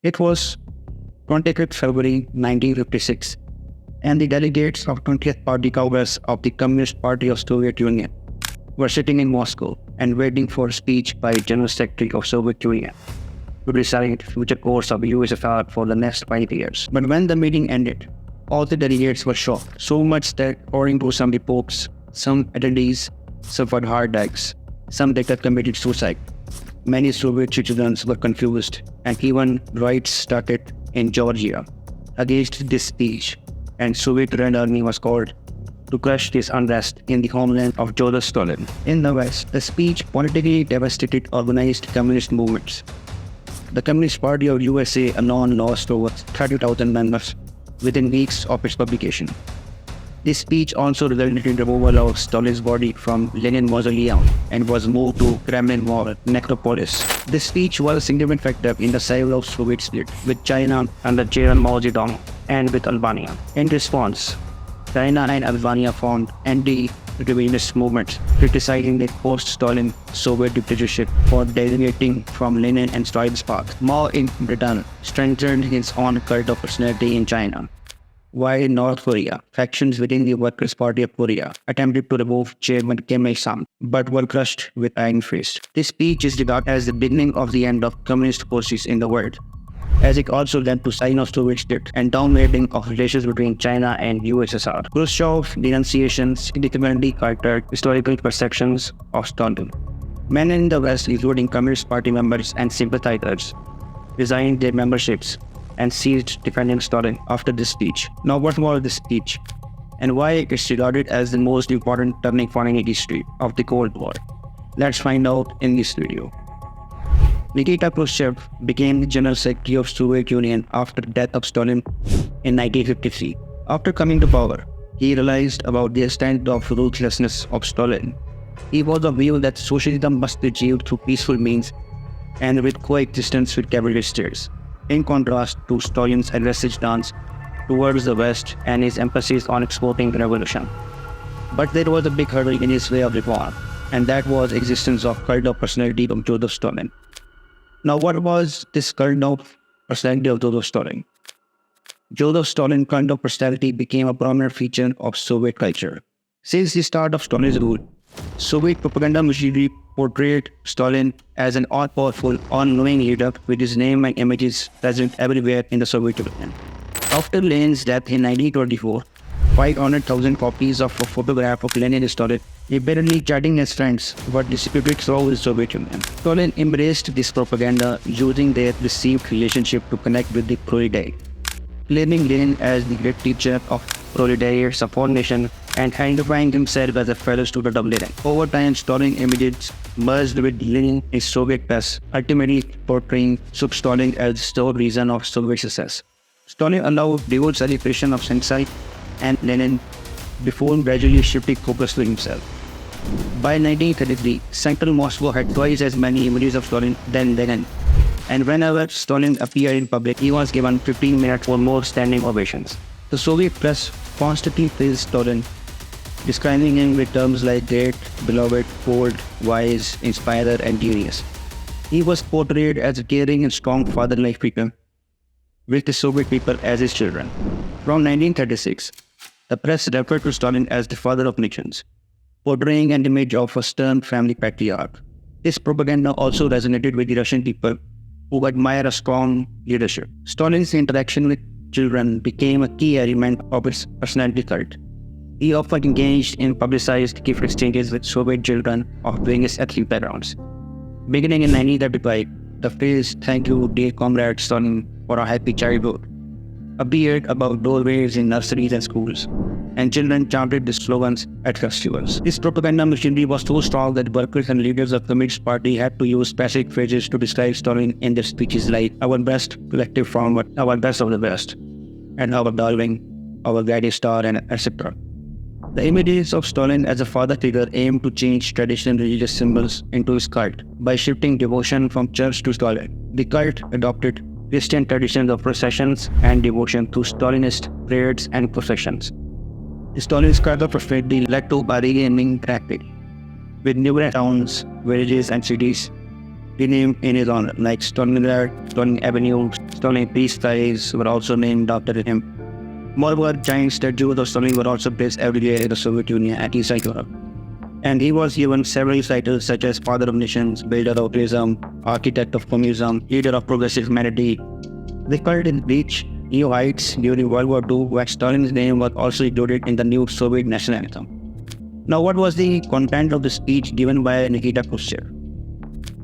It was 25th February 1956, and the delegates of 20th Party Congress of the Communist Party of Soviet Union were sitting in Moscow and waiting for a speech by General Secretary of Soviet Union to decide future course of USSR for the next 5 years. But when the meeting ended, all the delegates were shocked, so much that, according to some reports, some attendees suffered heart attacks, some later committed suicide. Many Soviet citizens were confused, and even riots started in Georgia against this speech, and Soviet Red Army was called to crush this unrest in the homeland of Joseph Stalin. In the West, the speech politically devastated organized communist movements. The Communist Party of USA alone lost over 30,000 members within weeks of its publication. This speech also resulted in removal of Stalin's body from Lenin Mausoleum and was moved to Kremlin Wall necropolis. This speech was a significant factor in the cycle of Soviet split, with China under General Mao Zedong and with Albania. In response, China and Albania formed anti-revisionist movements, criticizing the post-Stalin Soviet dictatorship for deviating from Lenin and Stalin's path. Mao, in return, strengthened his own cult of personality in China. While in North Korea, factions within the Workers' Party of Korea attempted to remove Chairman Kim Il-sung, but were crushed with iron fist. This speech is regarded as the beginning of the end of communist forces in the world, as it also led to Sino-Soviet split and downwarding of relations between China and USSR. Khrushchev's denunciations significantly altered historical perceptions of Stalin. Many in the West, including Communist Party members and sympathizers, resigned their memberships and ceased defending Stalin after this speech. Now, what was this speech, and why it is regarded as the most important turning point in history of the Cold War? Let's find out in this video. Nikita Khrushchev became the General Secretary of Soviet Union after the death of Stalin in 1953. After coming to power, he realized about the extent of ruthlessness of Stalin. He was of view that socialism must be achieved through peaceful means and with coexistence with capitalist states, in contrast to Stalin's aggressive stance towards the West and his emphasis on exporting the revolution. But there was a big hurdle in his way of reform, and that was existence of cult of personality of Joseph Stalin. Now, what was this cult of personality of Joseph Stalin? Joseph Stalin's cult of personality became a prominent feature of Soviet culture. Since the start of Stalin's rule, Soviet propaganda machinery portrayed Stalin as an all-powerful, all-knowing leader with his name and images present everywhere in the Soviet Union. After Lenin's death in 1924, 500,000 copies of a photograph of Lenin Stalin apparently chatting as friends were distributed throughout the Soviet Union. Stalin embraced this propaganda, using their received relationship to connect with the proletariat, claiming Lenin as the great teacher of proletariat subordination and identifying himself as a fellow student of Lenin. Over time, Stalin images merged with Lenin in Soviet press, ultimately portraying Stalin as the sole reason of Soviet success. Stalin allowed devout celebration of Saint and Lenin before gradually shifting focus to himself. By 1933, Central Moscow had twice as many images of Stalin than Lenin, and whenever Stalin appeared in public, he was given 15 minutes or more standing ovations. The Soviet press constantly praised Stalin, describing him with terms like great, beloved, cold, wise, inspirer, and genius. He was portrayed as a caring and strong father-like figure, with the Soviet people as his children. From 1936, the press referred to Stalin as the father of nations, portraying an image of a stern family patriarch. This propaganda also resonated with the Russian people, who admire a strong leadership. Stalin's interaction with children became a key element of his personality cult. He often engaged in publicized gift exchanges with Soviet children of various ethnic backgrounds. Beginning in 1935, the phrase "Thank you, dear comrade Stalin, for a happy childhood" appeared above doorways in nurseries and schools, and children chanted the slogans at festivals. This propaganda machinery was so strong that workers and leaders of the Communist Party had to use specific phrases to describe Stalin in their speeches like "our best collective forward," "our best of the best," and "our darling," "our guiding star," and etc. The images of Stalin as a father figure aimed to change traditional religious symbols into his cult by shifting devotion from church to Stalin. The cult adopted Christian traditions of processions and devotion through Stalinist prayers and processions. Stalin's cult of prosperity led to a regaining traffic, with numerous towns, villages, and cities renamed in his honor, like Stalingrad, Stalin Avenue, Stalin Peace Skies were also named after him. Moreover, giant statues of Stalin were also placed everywhere in the Soviet Union and Eastern Europe. And he was given several titles such as Father of Nations, Builder of Realism, Architect of Communism, Leader of Progressive Humanity. The cult reached new heights during World War II, where Stalin's name was also included in the new Soviet national anthem. Now, what was the content of the speech given by Nikita Khrushchev?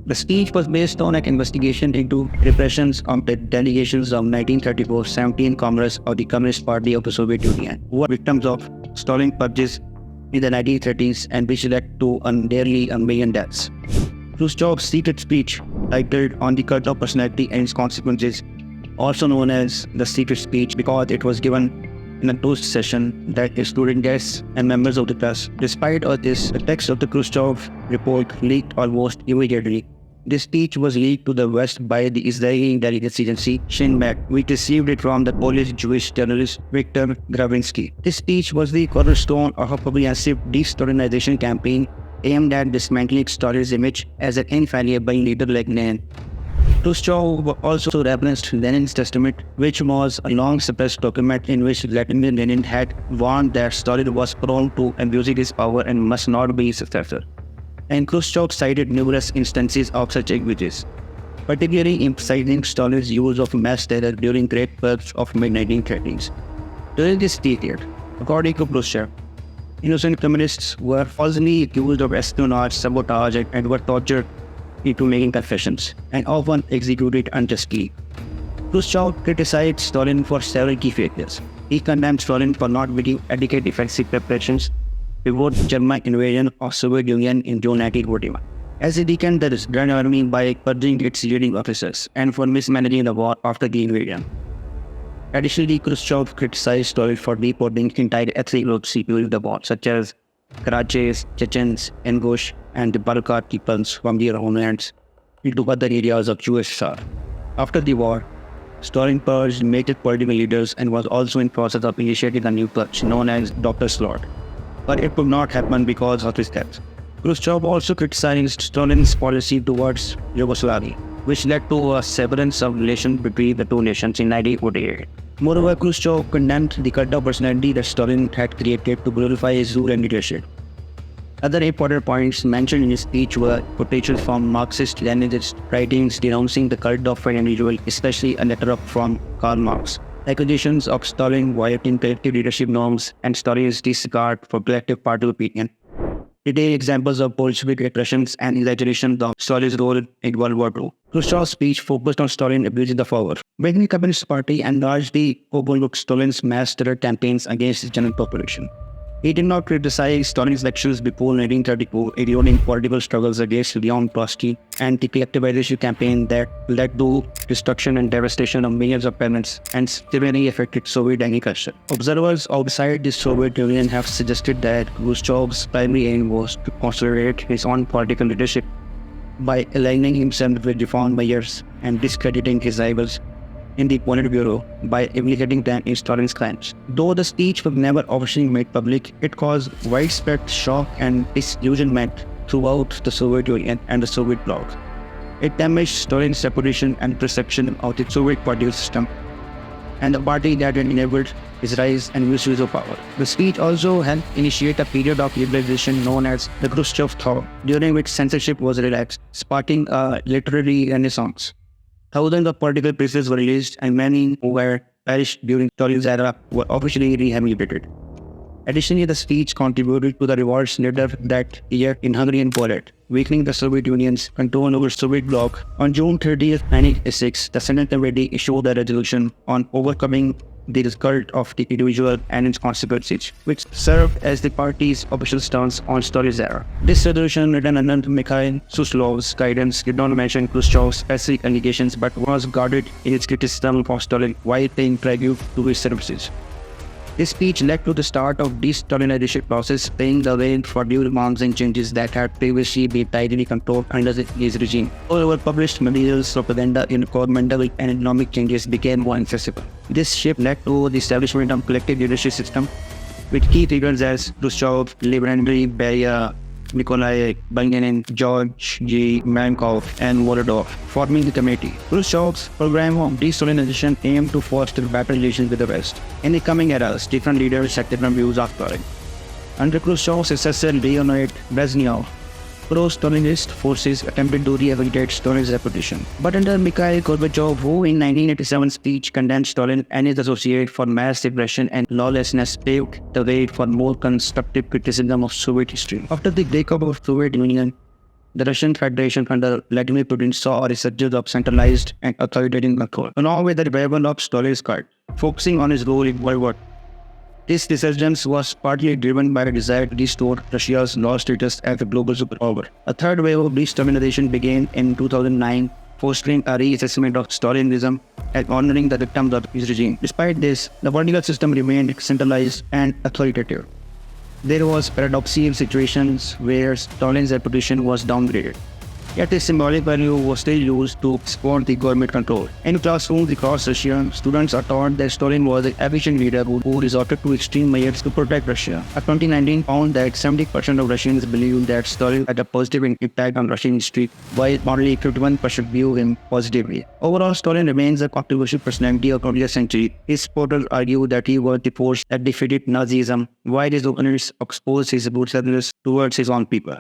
The speech was based on an investigation into repressions of the delegations of 1934 17th Congress of the Communist Party of the Soviet Union, who were victims of Stalin purges in the 1930s and which led to nearly 1 million deaths. Khrushchev's secret speech, titled On the Cult of Personality and Its Consequences, also known as the secret speech because it was given in a closed session that excluded guests and members of the press. Despite all this, the text of the Khrushchev report leaked almost immediately. This speech was leaked to the West by the Israeli intelligence agency Shin Bet, which received it from the Polish Jewish journalist Viktor Gravinsky. This speech was the cornerstone of a comprehensive de-Stalinization campaign aimed at dismantling Stalin's image as an infallible leader like Lenin. Khrushchev also referenced Lenin's testament, which was a long-suppressed document in which Vladimir Lenin had warned that Stalin was prone to abusing his power and must not be his successor. And Khrushchev cited numerous instances of such abuses, particularly emphasizing Stalin's use of mass terror during Great Purge of mid-1930s. During this period, according to Khrushchev, innocent communists were falsely accused of espionage, sabotage, and were tortured into making confessions, and often executed unjustly. Khrushchev criticized Stalin for several key failures. He condemned Stalin for not making adequate defensive preparations before the German invasion of Soviet Union in June 1941, as he weakened the Grand Army by purging its leading officers, and for mismanaging the war after the invasion. Additionally, Khrushchev criticized Stalin for deporting entire ethnic groups during the war, such as Karachis, Chechens, Ingush, and the Balkar peoples from their homelands into other areas of USSR. After the war, Stalin purged major political leaders and was also in process of initiating a new purge known as Dr. Slaughter, but it could not happen because of his death. Khrushchev also criticized Stalin's policy towards Yugoslavia, which led to a severance of relations between the two nations in 1948. Moreover, Khrushchev condemned the cult of personality that Stalin had created to glorify his rule and leadership. Other important points mentioned in his speech were quotations from Marxist-Leninist writings denouncing the cult of an individual, especially a letter from Karl Marx, accusations of Stalin violating collective leadership norms, and Stalin's disregard for collective party opinion. Detailed examples of Bolshevik repressions and exaggerations of Stalin's role in World War II. Khrushchev's speech focused on Stalin abusing the power, making the Communist Party and largely overlooked Stalin's mass terror campaigns against the general population. He did not criticize Stalin's actions before 1934, ignoring political struggles against Leon Trotsky and the collectivization campaign that led to destruction and devastation of millions of parents and severely affected Soviet agriculture. Observers outside the Soviet Union have suggested that Khrushchev's primary aim was to consolidate his own political leadership by aligning himself with reform measures and discrediting his rivals in the Politburo by implicating them in Stalin's crimes. Though the speech was never officially made public, it caused widespread shock and disillusionment throughout the Soviet Union and the Soviet bloc. It damaged Stalin's reputation and perception of the Soviet political system and the party that had enabled his rise and misuse of power. The speech also helped initiate a period of liberalization known as the Khrushchev Thaw, during which censorship was relaxed, sparking a literary renaissance. Thousands of political prisoners were released, and many who were perished during Stalin's era were officially rehabilitated. Additionally, the speech contributed to the revolts later that year in Hungary and Poland, weakening the Soviet Union's control over Soviet bloc. On June 30, 1986, the Senate Committee issued a resolution on overcoming the cult of the individual and its consequences, which served as the party's official stance on Stalin's era. This resolution, written under Mikhail Suslov's guidance, did not mention Khrushchev's specific allegations but was guarded in its criticism of Stalin while paying tribute to his services. This speech led to the start of the de-Stalinization process, paving the way for new reforms and changes that had previously been tightly controlled under his regime. Moreover, published materials, propaganda, environmental and economic changes became more accessible. This shift led to the establishment of collective leadership system, with key figures as Khrushchev, Leningrad, Beria, Nikolai Bulganin, George G. Mankov, and Volodov, forming the committee. Khrushchev's program of de-Stalinization aimed to foster better relations with the West. In the coming eras, different leaders had different views of Stalin. Under Khrushchev's successor Leonid Brezhnev, pro-Stalinist forces attempted to rehabilitate Stalin's reputation. But under Mikhail Gorbachev, who in 1987 speech condemned Stalin and his associates for mass repression and lawlessness, paved the way for more constructive criticism of Soviet history. After the breakup of Soviet Union, the Russian Federation under Vladimir Putin saw a resurgence of centralized and authoritarian control, along with the revival of Stalin's cult, focusing on his role in World War II. This resurgence was partly driven by the desire to restore Russia's lost status as a global superpower. A third wave of de-Stalinisation began in 2009, fostering a reassessment of Stalinism and honoring the victims of his regime. Despite this, the political system remained centralized and authoritative. There was paradoxical situations where Stalin's reputation was downgraded. Yet its symbolic value was still used to support the government control. In classrooms across Russia, students are taught that Stalin was an efficient leader who resorted to extreme measures to protect Russia. A 2019 found that 70% of Russians believe that Stalin had a positive impact on Russian history, while only 51% view him positively. Overall, Stalin remains a controversial personality of the 20th century. His supporters argue that he was the force that defeated Nazism, while his opponents exposed his brutalness towards his own people.